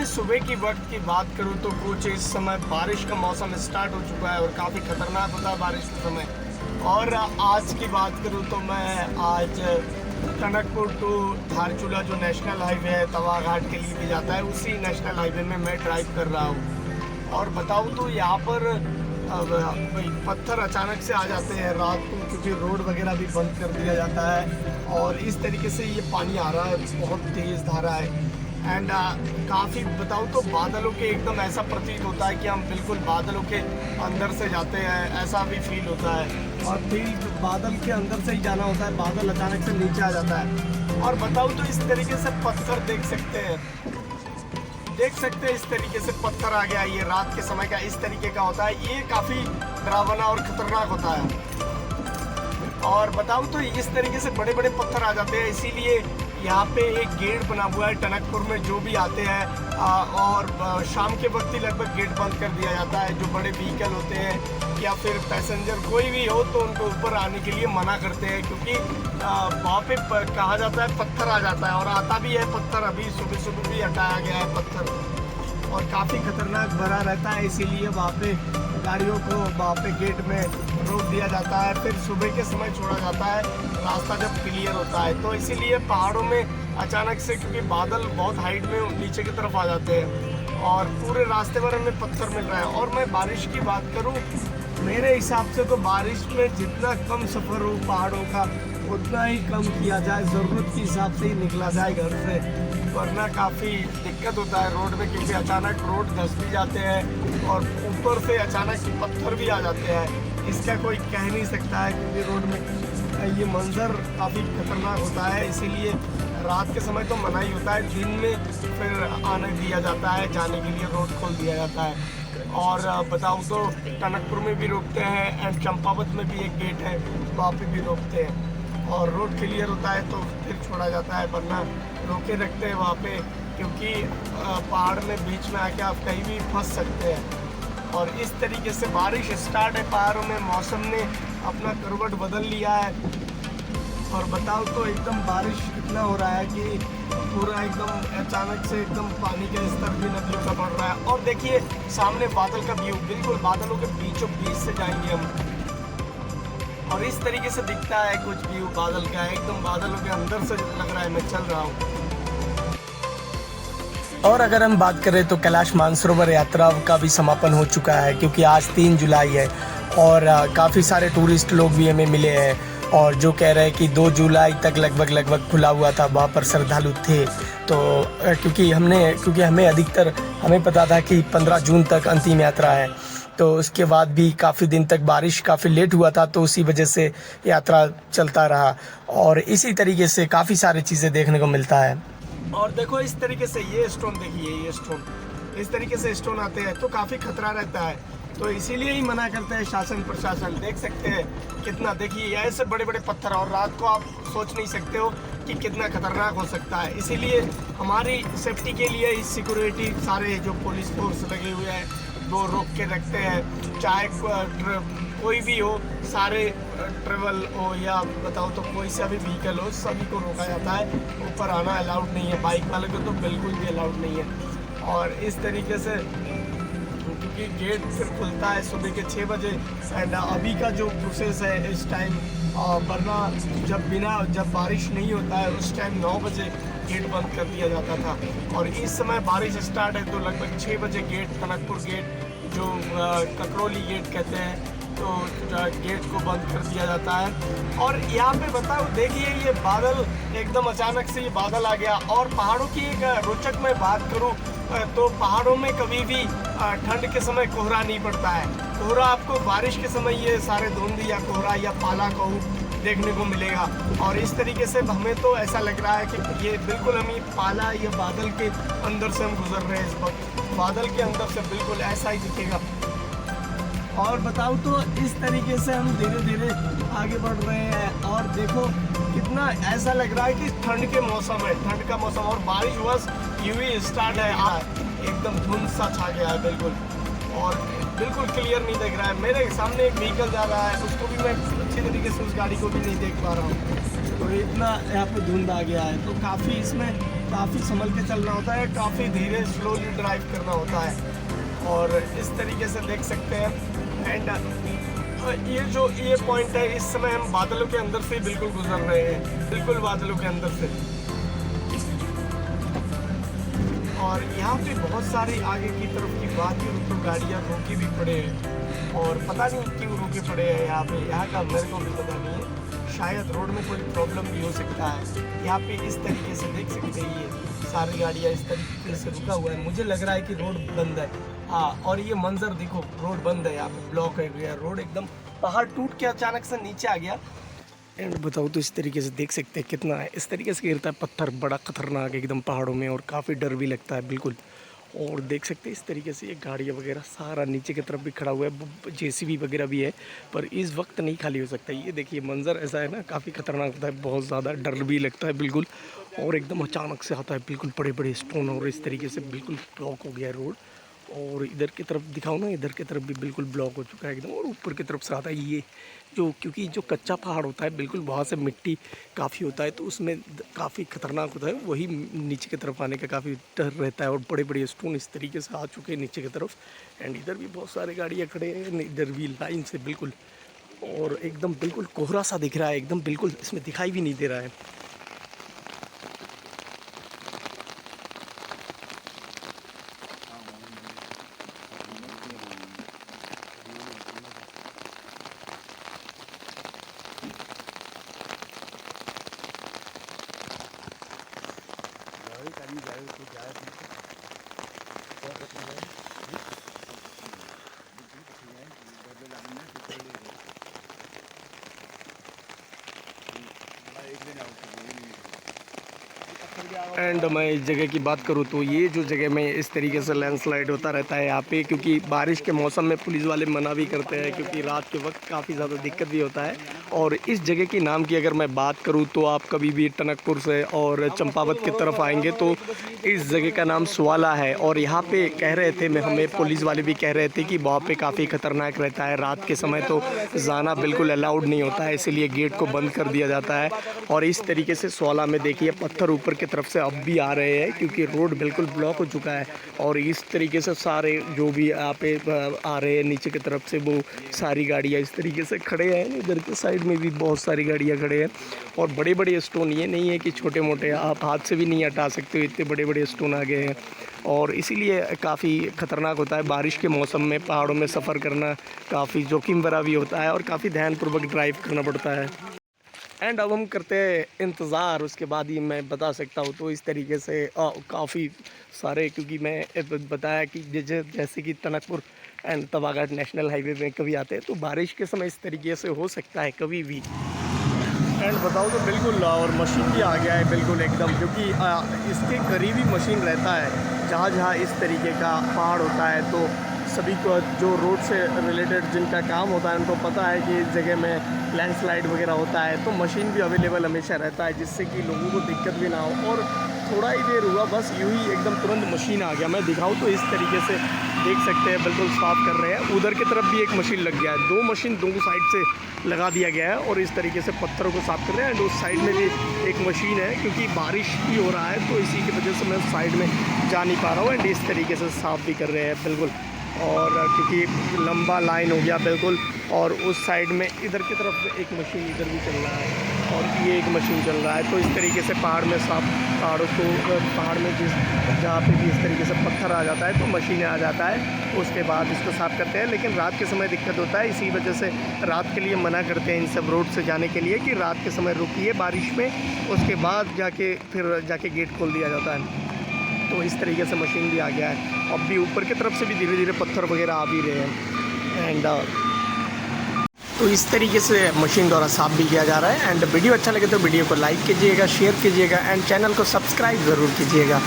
मैं सुबह की वक्त की बात करूं तो कुछ इस समय बारिश का मौसम स्टार्ट हो चुका है और काफ़ी ख़तरनाक होता है बारिश के समय। और आज की बात करूं तो मैं आज टनकपुर टू धारचूला जो नेशनल हाईवे है तवा घाट के लिए भी जाता है, उसी नेशनल हाईवे में मैं ड्राइव कर रहा हूं। और बताऊं तो यहाँ पर पत्थर अचानक से आ जाते हैं रात को, क्योंकि रोड वगैरह भी बंद कर दिया जाता है और इस तरीके से ये पानी आ रहा है, बहुत तेज़ धारा है। एंड काफ़ी बताऊँ तो बादलों के एकदम ऐसा प्रतीत होता है कि हम बिल्कुल बादलों के अंदर से जाते हैं, ऐसा भी फील होता है। और फील बादल के अंदर से ही जाना होता है, बादल अचानक से नीचे आ जाता है। और बताऊँ तो इस तरीके से पत्थर देख सकते हैं इस तरीके से पत्थर आ गया, ये रात के समय का इस तरीके का होता है। ये काफ़ी डरावना और ख़तरनाक होता है। और बताऊँ तो इस तरीके से बड़े बड़े पत्थर आ जाते हैं, इसीलिए यहाँ पे एक गेट बना हुआ है टनकपुर में। जो भी आते हैं और शाम के वक्त ही लगभग गेट बंद कर दिया जाता है। जो बड़े व्हीकल होते हैं या फिर पैसेंजर कोई भी हो तो उनको ऊपर आने के लिए मना करते हैं, क्योंकि वहाँ पे कहा जाता है पत्थर आ जाता है और आता भी है पत्थर। अभी सुबह सुबह भी हटाया गया है पत्थर और काफ़ी खतरनाक भरा रहता है, इसीलिए वहाँ पे गाड़ियों को वहाँ पे गेट में रोक दिया जाता है। फिर सुबह के समय छोड़ा जाता है, रास्ता जब क्लियर होता है। तो इसीलिए पहाड़ों में अचानक से, क्योंकि बादल बहुत हाइट में नीचे की तरफ आ जाते हैं और पूरे रास्ते भर हमें पत्थर मिल रहा है। और मैं बारिश की बात करूँ, मेरे हिसाब से तो बारिश में जितना कम सफ़र हो पहाड़ों का उतना ही कम किया जाए, ज़रूरत के हिसाब से ही निकला जाए घर से, वरना काफ़ी दिक्कत होता है रोड में, क्योंकि अचानक रोड धंस भी जाते हैं और ऊपर से अचानक पत्थर भी आ जाते हैं। इसका कोई कह नहीं सकता है, क्योंकि रोड में ये मंज़र काफ़ी खतरनाक होता है। इसीलिए रात के समय तो मना ही होता है, दिन में फिर आने दिया जाता है, जाने के लिए रोड खोल दिया जाता है। और बताऊँ तो टनकपुर में भी रोकते हैं एंड चंपावत में भी एक गेट है, वहाँ पे भी रोकते हैं। और रोड क्लियर होता है तो फिर छोड़ा जाता है, वरना रोके रखते हैं वहाँ पे, क्योंकि पहाड़ में बीच में आके आप कहीं भी फंस सकते हैं। और इस तरीके से बारिश स्टार्ट है पहाड़ों में, मौसम ने अपना करवट बदल लिया है। और बताओ तो एकदम बारिश इतना हो रहा है कि पूरा एकदम अचानक से एकदम पानी का स्तर भी नदियों का बढ़ रहा है। और देखिए सामने बादल का व्यू, बिल्कुल बादलों के बीचों बीच से जाएंगे हम, और इस तरीके से दिखता है कुछ व्यू बादल का, एकदम बादलों के अंदर से लग रहा है मैं चल रहा हूँ। और अगर हम बात करें तो कैलाश मानसरोवर यात्रा का भी समापन हो चुका है, क्योंकि आज 3 जुलाई है और काफ़ी सारे टूरिस्ट लोग भी हमें मिले हैं और जो कह रहे हैं कि 2 जुलाई तक लगभग खुला हुआ था, वहाँ पर श्रद्धालु थे। तो क्योंकि हमें अधिकतर हमें पता था कि 15 जून तक अंतिम यात्रा है, तो उसके बाद भी काफ़ी दिन तक बारिश काफ़ी लेट हुआ था, तो उसी वजह से यात्रा चलता रहा। और इसी तरीके से काफ़ी सारी चीज़ें देखने को मिलता है। और देखो इस तरीके से ये स्टोन देखिए, ये स्टोन इस तरीके से स्टोन आते हैं तो काफ़ी खतरा रहता है, तो इसीलिए ही मना करते हैं शासन प्रशासन। देख सकते हैं कितना, देखिए ऐसे बड़े बड़े पत्थर, और रात को आप सोच नहीं सकते हो कि कितना खतरनाक हो सकता है। इसीलिए हमारी सेफ्टी के लिए इस सिक्योरिटी सारे जो पुलिस फोर्स लगे हुए हैं वो रोक के रखते हैं, चाहे कोई भी हो, सारे ट्रेवल हो या बताओ तो कोई सा भी व्हीकल हो, सभी को रोका जाता है। ऊपर आना अलाउड नहीं है, बाइक वाले को तो बिल्कुल भी अलाउड नहीं है। और इस तरीके से क्योंकि गेट फिर खुलता है सुबह के 6 बजे एंड अभी का जो प्रोसेस है इस टाइम, वरना जब बारिश नहीं होता है उस टाइम 9 बजे गेट बंद कर दिया जाता था। और इस समय बारिश स्टार्ट है तो लगभग 6 बजे गेट, टनकपुर गेट जो ककरौली गेट कहते हैं, तो गेट को बंद कर दिया जाता है। और यहाँ पे बताओ देखिए ये बादल एकदम अचानक से ये बादल आ गया। और पहाड़ों की एक रोचक मैं बात करूँ तो पहाड़ों में कभी भी ठंड के समय कोहरा नहीं पड़ता है। कोहरा आपको बारिश के समय ये सारे धुंध या कोहरा या पाला कहूँ देखने को मिलेगा। और इस तरीके से हमें तो ऐसा लग रहा है कि ये बिल्कुल हमें पाला या बादल के अंदर से हम गुजर रहे हैं इस वक्त, बादल के अंदर से बिल्कुल ऐसा ही दिखेगा। और बताऊँ तो इस तरीके से हम धीरे धीरे आगे बढ़ रहे हैं और देखो कितना ऐसा लग रहा है कि ठंड के मौसम है, ठंड का मौसम। और बारिश बस यूं ही स्टार्ट है, एकदम धुंध सा छा गया है बिल्कुल, और बिल्कुल क्लियर नहीं दिख रहा है। मेरे सामने एक व्हीकल जा रहा है, उसको भी मैं अच्छी तरीके से उस गाड़ी को भी नहीं देख पा रहा हूँ। तो और इतना यहाँ पे धुंध आ गया है, तो काफ़ी इसमें काफ़ी संभल के चलना होता है, काफ़ी धीरे स्लोली ड्राइव करना होता है। और इस तरीके से देख सकते हैं। एंड ये पॉइंट है, इस समय हम बादलों के अंदर से बिल्कुल गुजर रहे हैं, बिल्कुल बादलों के अंदर से। और यहाँ पे बहुत सारी आगे की तरफ की बात करूँ तो गाड़ियाँ रोकी भी पड़े हैं, और पता नहीं क्यों रोके पड़े हैं यहाँ पे, यहाँ का मेरे को भी पता नहीं है। शायद रोड में कोई प्रॉब्लम भी हो सकता है। यहाँ पे इस तरीके से देख सकते हैं, ये सारी गाड़ियाँ इस तरीके से रुका हुआ है। मुझे लग रहा है कि रोड बंद है। हाँ, और ये मंजर देखो, रोड बंद है, यहाँ पे ब्लॉक है गया रोड एकदम। पहाड़ टूट के अचानक से नीचे आ गया। एंड बताओ तो इस तरीके से देख सकते हैं कितना है, इस तरीके से गिरता है पत्थर, बड़ा खतरनाक एकदम पहाड़ों में, और काफ़ी डर भी लगता है बिल्कुल। और देख सकते हैं इस तरीके से ये गाड़ियाँ वगैरह सारा नीचे की तरफ भी खड़ा हुआ है, जेसीबी वगैरह भी है, पर इस वक्त नहीं खाली हो सकता। ये देखिए मंजर ऐसा है ना, काफ़ी खतरनाक होता है, बहुत ज़्यादा डर भी लगता है बिल्कुल। और एकदम अचानक से आता है, बिल्कुल बड़े बड़े स्टोन, और इस तरीके से बिल्कुल ब्लॉक हो गया है रोड। और इधर की तरफ दिखाओ ना, इधर की तरफ भी बिल्कुल ब्लॉक हो चुका है एकदम। और ऊपर की तरफ से आता है ये जो, क्योंकि जो कच्चा पहाड़ होता है बिल्कुल, वहाँ से मिट्टी काफ़ी होता है, तो उसमें काफ़ी ख़तरनाक होता है, वही नीचे की तरफ आने का काफ़ी डर रहता है। और बड़े बड़े स्टोन इस तरीके से आ चुके हैं नीचे की तरफ। एंड इधर भी बहुत सारे गाड़ियाँ खड़े हैं, इधर भी लाइन से बिल्कुल। और एकदम बिल्कुल कोहरा सा दिख रहा है एकदम, बिल्कुल इसमें दिखाई भी नहीं दे रहा है। एंड मैं इस जगह की बात करूँ तो ये जो जगह में इस तरीके से लैंडस्लाइड होता रहता है यहाँ पे, क्योंकि बारिश के मौसम में पुलिस वाले मना भी करते हैं, क्योंकि रात के वक्त काफ़ी ज़्यादा दिक्कत भी होता है। और इस जगह के नाम की अगर मैं बात करूँ तो आप कभी भी टनकपुर से और चंपावत की तरफ आएंगे तो इस जगह का नाम स्वाला है। और यहाँ पे कह रहे थे, मैं हमें पुलिस वाले भी कह रहे थे कि वहाँ पे काफ़ी ख़तरनाक रहता है, रात के समय तो जाना बिल्कुल अलाउड नहीं होता है, इसीलिए गेट को बंद कर दिया जाता है। और इस तरीके से स्वाला में देखिए पत्थर ऊपर की तरफ से अब भी आ रहे हैं, क्योंकि रोड बिल्कुल ब्लॉक हो चुका है। और इस तरीके से सारे जो भी यहाँ पे आ रहे हैं नीचे की तरफ से, वो सारी गाड़ियाँ इस तरीके से खड़े हैं। इधर के साइड में भी बहुत सारी गाड़ियाँ खड़े हैं। और बड़े बड़े स्टोन, ये नहीं है कि छोटे मोटे, आप हाथ से भी नहीं हटा सकते हो, इतने बड़े बड़े स्टोन आ गए हैं। और इसीलिए काफ़ी ख़तरनाक होता है बारिश के मौसम में पहाड़ों में सफ़र करना, काफ़ी जोखिम भरा भी होता है, और काफ़ी ध्यानपूर्वक ड्राइव करना पड़ता है। एंड अब हम करते हैं इंतज़ार, उसके बाद ही मैं बता सकता हूँ। तो इस तरीके से काफ़ी सारे, क्योंकि मैं बताया कि जैसे कि टनकपुर एंड तवाघाट नेशनल हाईवे में कभी आते हैं तो बारिश के समय इस तरीके से हो सकता है कभी भी। एंड बताओ तो बिल्कुल, और मशीन भी आ गया है बिल्कुल एकदम, क्योंकि इसके करीब ही मशीन रहता है। जहाँ जहाँ इस तरीके का पहाड़ होता है तो सभी को जो रोड से रिलेटेड जिनका काम होता है उनको पता है कि इस जगह में लैंडस्लाइड वगैरह होता है, तो मशीन भी अवेलेबल हमेशा रहता है, जिससे कि लोगों को दिक्कत भी ना हो। और थोड़ा ही देर हुआ, बस यूँ ही एकदम तुरंत मशीन आ गया। मैं दिखाऊँ तो इस तरीके से देख सकते हैं, बिल्कुल साफ़ कर रहे हैं। उधर की तरफ भी एक मशीन लग गया है, 2 मशीन दोनों साइड से लगा दिया गया है, और इस तरीके से पत्थरों को साफ़ कर रहे हैं। एंड उस साइड में भी एक मशीन है, क्योंकि बारिश भी हो रहा है तो इसी की वजह से मैं साइड में जा नहीं पा रहा हूँ। एंड इस तरीके से साफ़ भी कर रहे हैं बिल्कुल, और क्योंकि लंबा लाइन हो गया बिल्कुल। और उस साइड में इधर की तरफ एक मशीन इधर भी चल रहा है, और ये एक मशीन चल रहा है। तो इस तरीके से पहाड़ में साफ, पहाड़ों को, पहाड़ में जहाँ पे भी इस तरीके से पत्थर आ जाता है तो मशीनें आ जाता है, उसके बाद इसको साफ़ करते हैं। लेकिन रात के समय दिक्कत होता है, इसी वजह से रात के लिए मना करते हैं इन सब रोड से जाने के लिए, कि रात के समय रुकिए बारिश में, उसके बाद जाके गेट खोल दिया जाता है। तो इस तरीके से मशीन भी आ गया है। अब भी ऊपर की तरफ से भी धीरे धीरे पत्थर वगैरह आ भी रहे हैं। एंड तो इस तरीके से मशीन द्वारा साफ़ भी किया जा रहा है। एंड वीडियो अच्छा लगे तो वीडियो को लाइक कीजिएगा, शेयर कीजिएगा, एंड चैनल को सब्सक्राइब ज़रूर कीजिएगा।